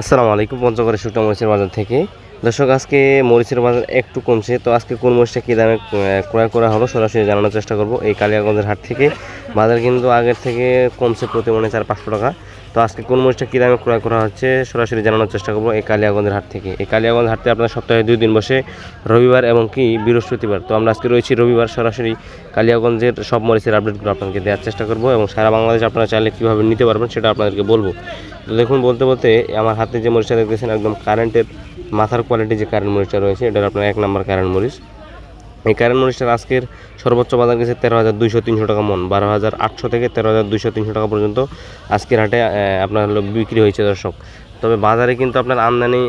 আসসালামু আলাইকুম। পঞ্চগড়ের শুকনো মরিচের বাজার থেকে দর্শক, আজকে মরিচের বাজার একটু কমছে। তো আজকে কোন মরিচটা কী দামে ক্রয় করা হলো সরাসরি জানানোর চেষ্টা করব এই কালিয়াগঞ্জের হাট থেকে। বাজার কিন্তু আগের থেকে কমছে প্রতি মনে 400-500 টাকা। তো আজকে কোন মরিচটা কী দামে ক্রয় করা হচ্ছে সরাসরি জানানোর চেষ্টা করব এই কালিয়াগঞ্জের হাট থেকে। এই কালিয়াগঞ্জ হাটে আপনার সপ্তাহে 2 দিন বসে, রবিবার এবং কি বৃহস্পতিবার। তো আমরা আজকে রয়েছি রবিবার, সরাসরি কালিয়াগঞ্জের সব মরিচের আপডেটগুলো আপনাদেরকে দেওয়ার চেষ্টা করব এবং সারা বাংলাদেশ আপনারা চাইলে কীভাবে নিতে পারবেন সেটা আপনাদেরকে বলবো। তো দেখুন, বলতে বলতে আমার হাতে যে মরিচটা দেখতেছেন একদম কারেন্টের মাথার কোয়ালিটি যে কারেন্ট মরিচটা রয়েছে, এটার আপনার 1 নম্বর কারেন্ট মরিচ। এই কারেন্ট মরিচটার আজকের সর্বোচ্চ বাজার গেছে 13,200-300 টাকা মন। 12,800 থেকে 13,200-300 টাকা পর্যন্ত আজকের হাটে আপনার বিক্রি হয়েছে দর্শক। তবে বাজারে কিন্তু আপনার আমদানি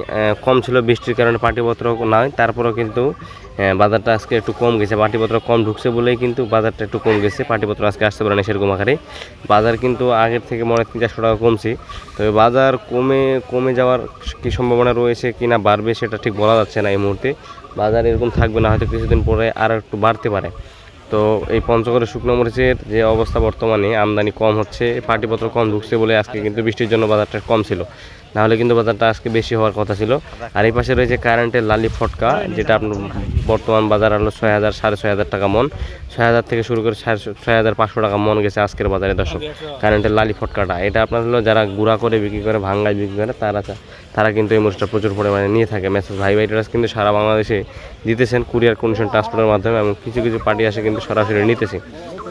কম ছিল, বৃষ্টির কারণে পাটিপত্র নয়, তারপরেও কিন্তু বাজারটা আজকে একটু কম গেছে। পাটিপত্র কম ঢুকছে বলেই কিন্তু বাজারটা একটু কম গেছে। পাটিপত্র আজকে আসতে পারে না সেরকম আকারে। বাজার কিন্তু আগের থেকে মনে হয় 300-400 টাকা কমছে। তবে বাজার কমে যাওয়ার কি সম্ভাবনা রয়েছে কি না বাড়বে সেটা ঠিক বলা যাচ্ছে না এই মুহূর্তে। বাজার এরকম থাকবে না, হয়তো কিছুদিন পরে আরও একটু বাড়তে পারে। তো এই পঞ্চগড়ের শুকনো মরিচের যে অবস্থা, বর্তমানে আমদানি কম হচ্ছে, পাটিপত্র কম ঢুকছে বলে আজকে কিন্তু বৃষ্টির জন্য বাজারটা কম ছিল, নাহলে কিন্তু বাজারটা আজকে বেশি হওয়ার কথা ছিল। আর এই পাশে রয়েছে কারেন্টের লালি ফটকা, যেটা আপনার বর্তমান বাজার হলো 6,000 6,500 টাকা মন। 6,000 থেকে শুরু করে 6,500 টাকা মন গেছে আজকের বাজারে দর্শক। কারেন্টের লালি ফটকাটা এটা আপনার হলো যারা গুঁড়া করে বিক্রি করে, ভাঙ্গায় বিক্রি করে, তারা কিন্তু এই মরিচটা প্রচুর পরিমাণে নিয়ে থাকে। মেসেজ ভাই ট্রেডার্স কিন্তু সারা বাংলাদেশে দিতেছেন কুরিয়ার কন্ডিশন ট্রান্সপোর্টের মাধ্যমে, এবং কিছু কিছু পার্টি আসে কিন্তু সরাসরি নিতেছে।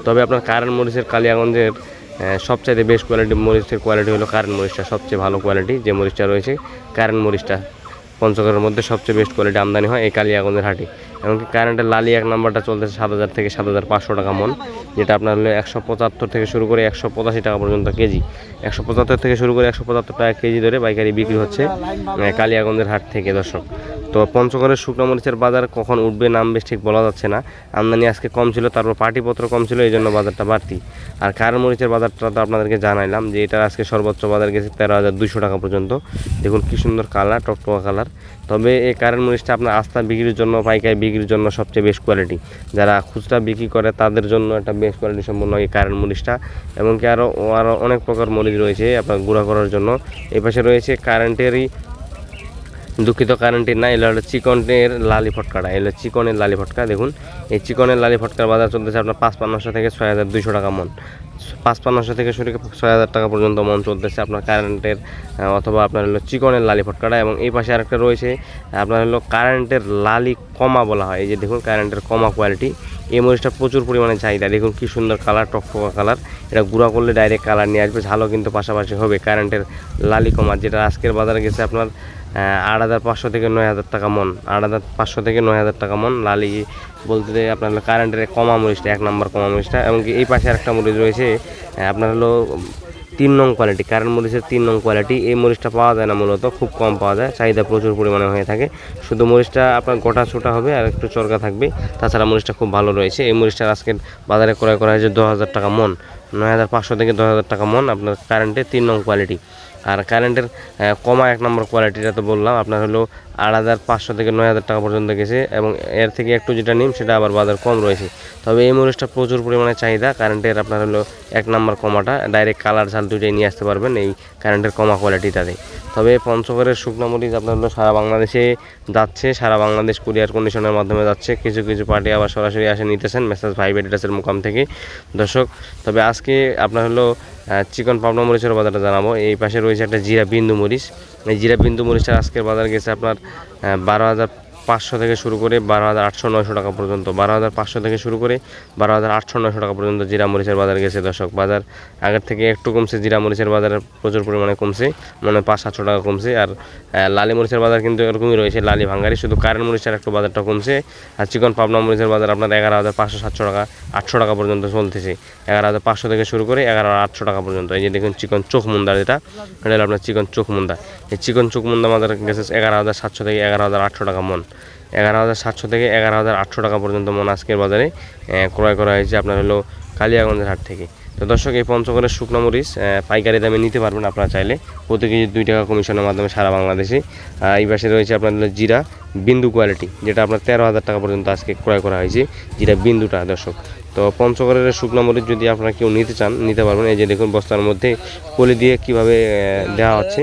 তবে আপনার কারেন্ট মরিচের কালিয়াগঞ্জের সবচাইতে বেস্ট কোয়ালিটি মরিচের কোয়ালিটি হলো কারেন্ট মরিচটা, সবচেয়ে ভালো কোয়ালিটি যে মরিচটা রয়েছে কারেন্ট মরিচটা পঞ্চগড়ের মধ্যে সবচেয়ে বেস্ট কোয়ালিটি আমদানি হয় এই কালিয়াগঞ্জের হাটে। এমনকি কারেন্টের লালি 1 নম্বরটা চলতেছে 7,000 থেকে 7,500 টাকা মন, যেটা আপনার হলো 175 থেকে শুরু করে 185 টাকা পর্যন্ত কেজি। 175 থেকে শুরু করে 175 টাকা কেজি ধরে পাইকারি বিক্রি হচ্ছে কালিয়াগঞ্জের হাট থেকে দর্শক। তো পঞ্চগড়ের শুকনো মরিচের বাজার কখন উঠবে নামবে ঠিক বলা যাচ্ছে না। আমদানি আজকে কম ছিল, তারপর পাটিপত্র কম ছিল, এই জন্য বাজারটা বাড়তি। আর কারেন্ট মরিচের বাজারটা তো আপনাদেরকে জানাইলাম যে এটা আজকে সর্বোচ্চ বাজার গেছে 13,200 টাকা পর্যন্ত। দেখুন কি সুন্দর কালার, টকটকা কালার। তবে এই কারেন্ট মরিচটা আপনার আস্থা বিক্রির জন্য, পাইকারি বিক্রির জন্য সবচেয়ে বেস্ট কোয়ালিটি। যারা খুচরা বিক্রি করে তাদের জন্য একটা বেস্ট কোয়ালিটি সম্পন্ন এই কারেন্ট মরিচটা। এমনকি আরও অনেক প্রকার মরিচ রয়েছে আপনার গুঁড়া করার জন্য। এই পাশে রয়েছে কারেন্টেরই, দুঃখিত কারেন্টের না, এগুলো হলো চিকনের লালি ফটকাটা, এগুলো চিকনের লালি ফটকা। দেখুন এই চিকনের লালি ফটকার বাজার চলতেছে আপনার 5,500 থেকে 6,200 টাকা মন। 5,500 থেকে শুরু করে 6,000 টাকা পর্যন্ত মন চলতেছে আপনার কারেন্টের অথবা আপনার হলো চিকনের লালি ফটকাটা। এবং এই পাশে আরেকটা রয়েছে আপনার হলো কারেন্টের লালি কমা বলা হয়। এই যে দেখুন কারেন্টের কমা কোয়ালিটি, এই মরিচটা প্রচুর পরিমাণে চাহিদা। দেখুন কি সুন্দর কালার, টকটকা কালার। এটা গুঁড়া করলে ডাইরেক্ট কালার নিয়ে আসবে, ঝালও কিন্তু পাশাপাশি হবে। কারেন্টের লালি কমা, যেটা আজকের বাজারে গেছে আপনার 8,500 থেকে 9,000 টাকা মন। 8,500 থেকে 9,000 টাকা মন লালি বলতে আপনার হলো কারেন্টের কমা মরিচটা, 1 নম্বর কমা মরিচটা। এমনকি এই পাশে আরেকটা মরিচ রয়েছে আপনার হলো 3 নং কোয়ালিটি, কারেন্ট মরিচের 3 নং কোয়ালিটি। এই মরিচটা পাওয়া যায় না, মূলত খুব কম পাওয়া যায়, চাহিদা প্রচুর পরিমাণে হয়ে থাকে। শুধু মরিচটা আপনার গোটা ছোটা হবে আর একটু চরকা থাকবে, তাছাড়া মরিচটা খুব ভালো রয়েছে। এই মরিচটার আজকের বাজারে ক্রয় করা হয়েছে 10,000 টাকা মন। 9,500 থেকে 10,000 টাকা মন আপনার কারেন্টের 3 নং কোয়ালিটি। আর কারেন্টের কমা 1 নম্বর কোয়ালিটিটা তো বললাম আপনার হলো 8,500 থেকে 9,000 টাকা পর্যন্ত গেছে, এবং এর থেকে একটু যেটা নিম সেটা আবার বাজার কম রয়েছে। তবে এই মরিচটা প্রচুর পরিমাণে চাহিদা। কারেন্টের আপনার হলো 1 নম্বর কমাটা, ডাইরেক্ট কালার ঝাল দুইটাই নিয়ে আসতে পারবেন এই কারেন্টের কমা কোয়ালিটিটাতে। তবে পঞ্চগড়ের শুকনো মরিচ আপনার হলো সারা বাংলাদেশে যাচ্ছে, সারা বাংলাদেশ কুরিয়ার কন্ডিশনের মাধ্যমে যাচ্ছে। কিছু কিছু পার্টি আবার সরাসরি আসে নিতেছেন মেসেজ ভাই ট্রেডার্সের মুকাম থেকে দর্শক। তবে আজকে আপনার হলো চিকন পাবনা মরিচের বাজারটা জানাবো। এই পাশে রয়েছে একটা জিরা বিন্দু মরিচ। এই জিরা বিন্দু মরিচটা আজকের বাজার গেছে আপনার 12,500 থেকে শুরু করে 12,800-900 টাকা পর্যন্ত। 12,500 থেকে শুরু করে 12,800-900 টাকা পর্যন্ত জিরা মরিচের বাজার গেছে দর্শক। বাজার আগের থেকে একটু কমছে, জিরা মরিচের বাজার প্রচুর পরিমাণে কমছে, মানে 500-700 টাকা কমছে। আর লালি মরিচের বাজার কিন্তু এরকমই রয়েছে, লালি ভাঙ্গারি। শুধু কারেন্ট মরিচের একটু বাজারটা কমছে। আর চিকন পাবনা মরিচের বাজার আপনার 11,500-700 টাকা 800 টাকা পর্যন্ত চলতেছে। 11,500 থেকে শুরু করে 11,800 টাকা পর্যন্ত। এই যে দেখুন চিকন চোখ মুন্দা, এটা হলো আপনার চিকন চোখ মুন্দা। এই চিকন চোখ মুন্দা বাজার গেছে 11,700 থেকে 11,800 টাকা মন। 11,700 থেকে 11,800 টাকা পর্যন্ত মন আজকের বাজারে ক্রয় করা হয়েছে আপনার হলো কালিয়াগঞ্জের হাট থেকে। তো দর্শক, এই পঞ্চগড়ের শুকনো মরিচ পাইকারি দামে নিতে পারবেন আপনারা চাইলে, প্রতি কেজি 2 টাকা কমিশনের মাধ্যমে সারা বাংলাদেশে। এই পাশে রয়েছে আপনার জিরা বিন্দু কোয়ালিটি, যেটা আপনার 13,000 টাকা পর্যন্ত আজকে ক্রয় করা হয়েছে, জিরা বিন্দুটা দর্শক। তো পঞ্চগড়ের শুকনো মরিচ যদি আপনারা কেউ নিতে চান নিতে পারবেন। এই যে দেখুন বস্তার মধ্যে পলি দিয়ে কীভাবে দেওয়া হচ্ছে।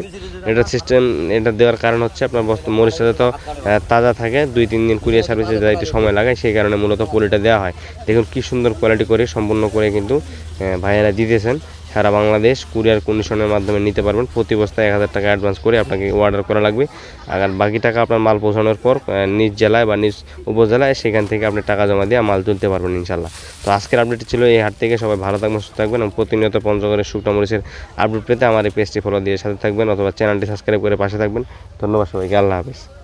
এটা সিস্টেম, এটা দেওয়ার কারণ হচ্ছে আপনার মরিচটা তো তাজা থাকে, 2-3 দিন কুরিয়ার সার্ভিসে যাইতে সময় লাগায়, সেই কারণে মূলত পলিটা দেওয়া হয়। দেখুন কি সুন্দর কোয়ালিটি করে সম্পূর্ণ করে কিন্তু ভাইয়েরা দিতেছেন। সারা বাংলাদেশ কুরিয়ার কন্ডিশনের মাধ্যমে নিতে পারবেন। প্রতি বস্তায় 1000 টাকা অ্যাডভান্স করে আপনাকে অর্ডার করা লাগবে। আর বাকি টাকা আপনার মাল পৌঁছানোর পর নিজ জেলায় বা নিজ উপজেলায় সেখান থেকে আপনি টাকা জমা দিয়ে মাল তুলতে পারবেন ইনশাল্লাহ। তো আজকের আপডেট ছিল এই হাট থেকে। সবাই ভালো থাকবেন, সুস্থ থাকবেন এবং প্রতিনিয়ত পঞ্চগড়ের শুকনো মরিচের আপডেট পেতে আমার এই পেজটি ফলো দিয়ে সাথে থাকবেন অথবা চ্যানেলটি সাবস্ক্রাইব করে পাশে থাকবেন। ধন্যবাদ সবাইকে, আল্লাহ হাফেজ।